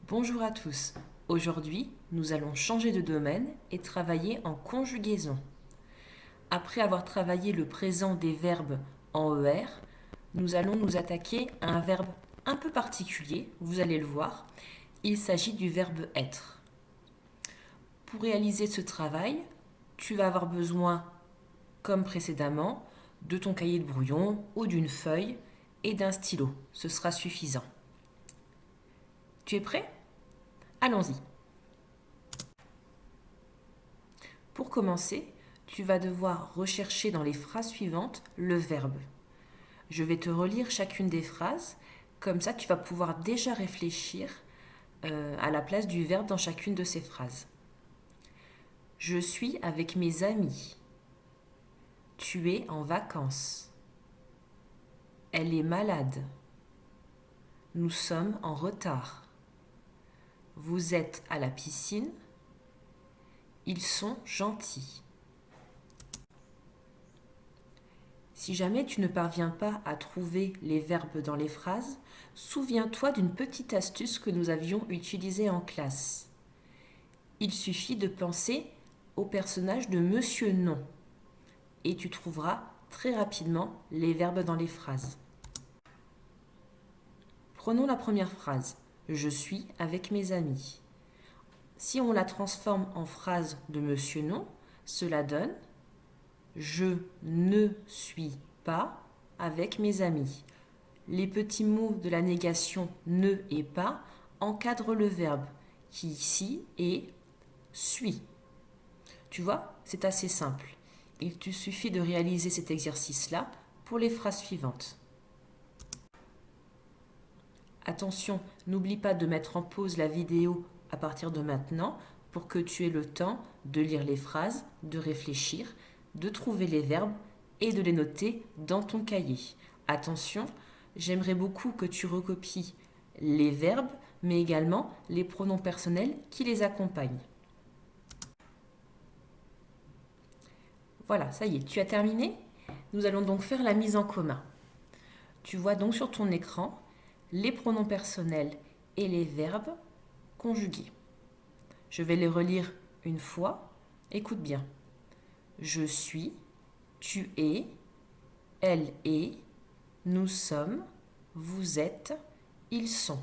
Bonjour à tous. Aujourd'hui, nous allons changer de domaine et travailler en conjugaison. Après avoir travaillé le présent des verbes en ER, nous allons nous attaquer à un verbe un peu particulier, vous allez le voir. Il s'agit du verbe être. Pour réaliser ce travail, tu vas avoir besoin, comme précédemment, de ton cahier de brouillon ou d'une feuille et d'un stylo. Ce sera suffisant. Tu es prêt? Allons-y. Pour commencer, tu vas devoir rechercher dans les phrases suivantes le verbe. Je vais te relire chacune des phrases, comme ça tu vas pouvoir déjà réfléchir à la place du verbe dans chacune de ces phrases. Je suis avec mes amis. Tu es en vacances. Elle est malade. Nous sommes en retard. Vous êtes à la piscine. Ils sont gentils. Si jamais tu ne parviens pas à trouver les verbes dans les phrases, souviens-toi d'une petite astuce que nous avions utilisée en classe. Il suffit de penser au personnage de Monsieur Non et tu trouveras très rapidement les verbes dans les phrases. Prenons la première phrase. Je suis avec mes amis. Si on la transforme en phrase de Monsieur Non, cela donne je ne suis pas avec mes amis. Les petits mots de la négation ne et pas encadrent le verbe qui ici est suis. Tu vois, c'est assez simple. Il te suffit de réaliser cet exercice-là pour les phrases suivantes. Attention, n'oublie pas de mettre en pause la vidéo à partir de maintenant pour que tu aies le temps de lire les phrases, de réfléchir, de trouver les verbes et de les noter dans ton cahier. Attention, j'aimerais beaucoup que tu recopies les verbes, mais également les pronoms personnels qui les accompagnent. Voilà, ça y est, tu as terminé? Nous allons donc faire la mise en commun. Tu vois donc sur ton écran les pronoms personnels et les verbes conjugués. Je vais les relire une fois. Écoute bien. Je suis, tu es, elle est, nous sommes, vous êtes, ils sont.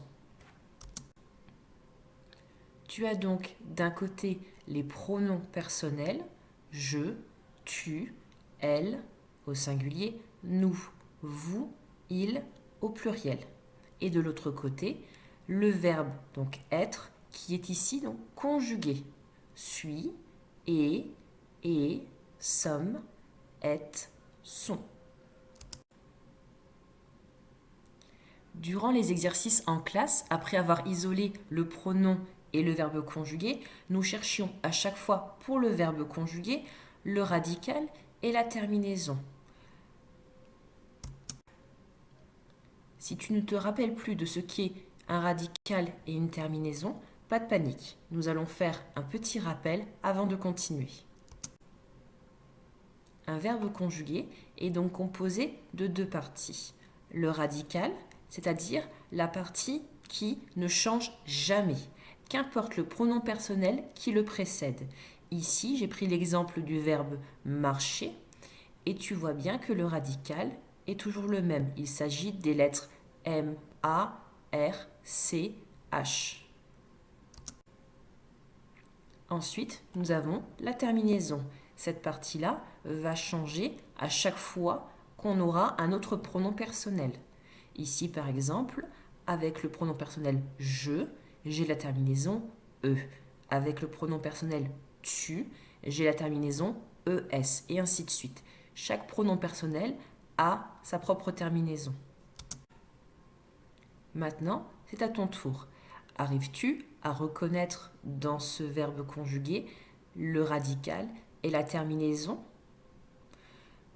Tu as donc d'un côté les pronoms personnels, je, tu, elle, au singulier, nous, vous, il, au pluriel. Et de l'autre côté, le verbe, donc être, qui est ici donc conjugué. Suis, est, sommes, êtes, sont. Durant les exercices en classe, après avoir isolé le pronom et le verbe conjugué, nous cherchions à chaque fois pour le verbe conjugué le radical et la terminaison. Si tu ne te rappelles plus de ce qu'est un radical et une terminaison, pas de panique. Nous allons faire un petit rappel avant de continuer. Un verbe conjugué est donc composé de deux parties. Le radical, c'est-à-dire la partie qui ne change jamais, qu'importe le pronom personnel qui le précède. Ici, j'ai pris l'exemple du verbe marcher et tu vois bien que le radical est toujours le même. Il s'agit des lettres M, A, R, C, H. Ensuite, nous avons la terminaison. Cette partie-là va changer à chaque fois qu'on aura un autre pronom personnel. Ici, par exemple, avec le pronom personnel je, j'ai la terminaison e. Avec le pronom personnel tu, j'ai la terminaison es, et ainsi de suite. Chaque pronom personnel a sa propre terminaison. Maintenant, c'est à ton tour. Arrives-tu à reconnaître dans ce verbe conjugué le radical et la terminaison?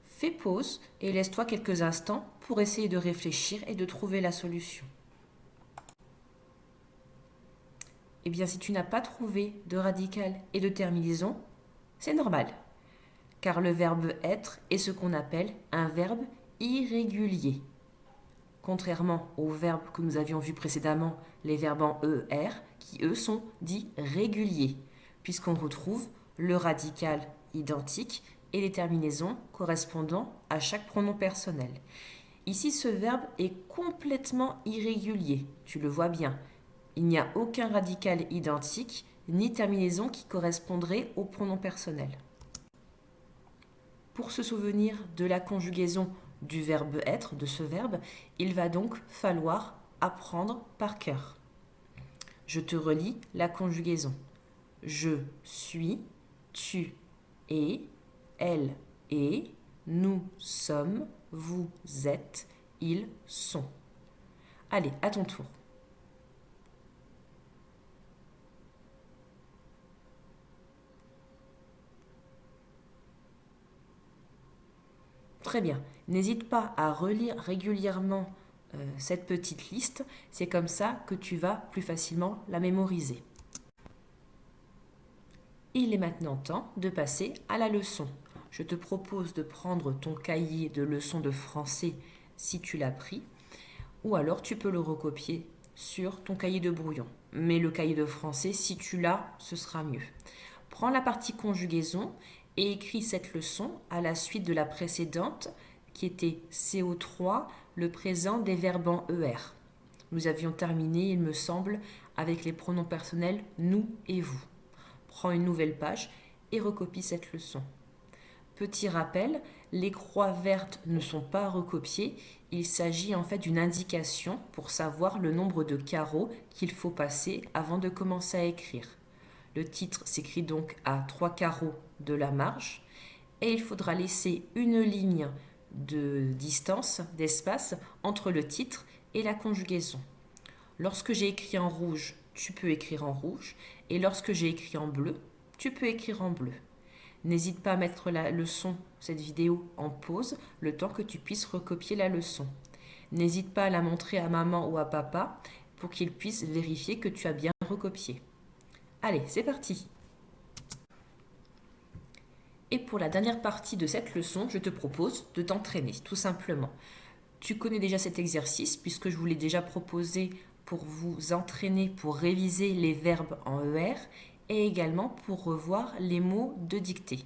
Fais pause et laisse-toi quelques instants pour essayer de réfléchir et de trouver la solution. Eh bien, si tu n'as pas trouvé de radical et de terminaison, c'est normal, car le verbe être est ce qu'on appelle un verbe irrégulier. contrairement aux verbes que nous avions vus précédemment, les verbes en ER, qui eux sont dits réguliers, puisqu'on retrouve le radical identique et les terminaisons correspondant à chaque pronom personnel. Ici, ce verbe est complètement irrégulier, tu le vois bien. Il n'y a aucun radical identique ni terminaison qui correspondrait au pronom personnel. Pour se souvenir de la conjugaison du verbe être, de ce verbe, il va donc falloir apprendre par cœur. Je te relis la conjugaison. Je suis, tu es, elle est, nous sommes, vous êtes, ils sont. Allez, à ton tour. Très bien. N'hésite pas à relire régulièrement cette petite liste. C'est comme ça que tu vas plus facilement la mémoriser. Il est maintenant temps de passer à la leçon. Je te propose de prendre ton cahier de leçons de français si tu l'as pris, ou alors tu peux le recopier sur ton cahier de brouillon. Mais le cahier de français, si tu l'as, ce sera mieux. Prends la partie conjugaison et écris cette leçon à la suite de la précédente qui était CO3, le présent des verbes en ER. Nous avions terminé, il me semble, avec les pronoms personnels nous et vous. Prends une nouvelle page et recopie cette leçon. Petit rappel, les croix vertes ne sont pas recopiées, il s'agit en fait d'une indication pour savoir le nombre de carreaux qu'il faut passer avant de commencer à écrire. Le titre s'écrit donc à 3 carreaux de la marge et il faudra laisser une ligne de distance, d'espace entre le titre et la conjugaison. Lorsque j'ai écrit en rouge, tu peux écrire en rouge et lorsque j'ai écrit en bleu, tu peux écrire en bleu. N'hésite pas à mettre la leçon, cette vidéo, en pause, le temps que tu puisses recopier la leçon. N'hésite pas à la montrer à maman ou à papa pour qu'ils puissent vérifier que tu as bien recopié. Allez, c'est parti! Et pour la dernière partie de cette leçon, je te propose de t'entraîner, tout simplement. Tu connais déjà cet exercice puisque je vous l'ai déjà proposé pour vous entraîner, pour réviser les verbes en ER et également pour revoir les mots de dictée.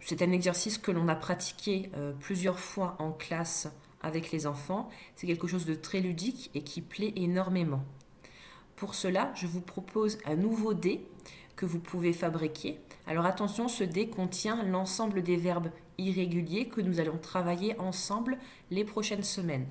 C'est un exercice que l'on a pratiqué plusieurs fois en classe avec les enfants. C'est quelque chose de très ludique et qui plaît énormément. Pour cela, je vous propose un nouveau dé que vous pouvez fabriquer. Alors attention, ce dé contient l'ensemble des verbes irréguliers que nous allons travailler ensemble les prochaines semaines.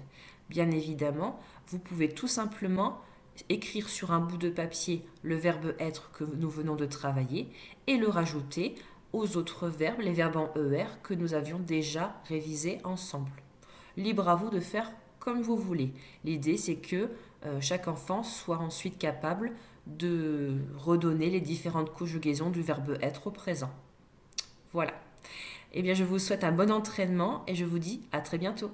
Bien évidemment, vous pouvez tout simplement écrire sur un bout de papier le verbe être que nous venons de travailler et le rajouter aux autres verbes, les verbes en ER que nous avions déjà révisés ensemble. Libre à vous de faire comme vous voulez. L'idée, c'est que chaque enfant soit ensuite capable de redonner les différentes conjugaisons du verbe être au présent. Voilà. Eh bien, je vous souhaite un bon entraînement et je vous dis à très bientôt.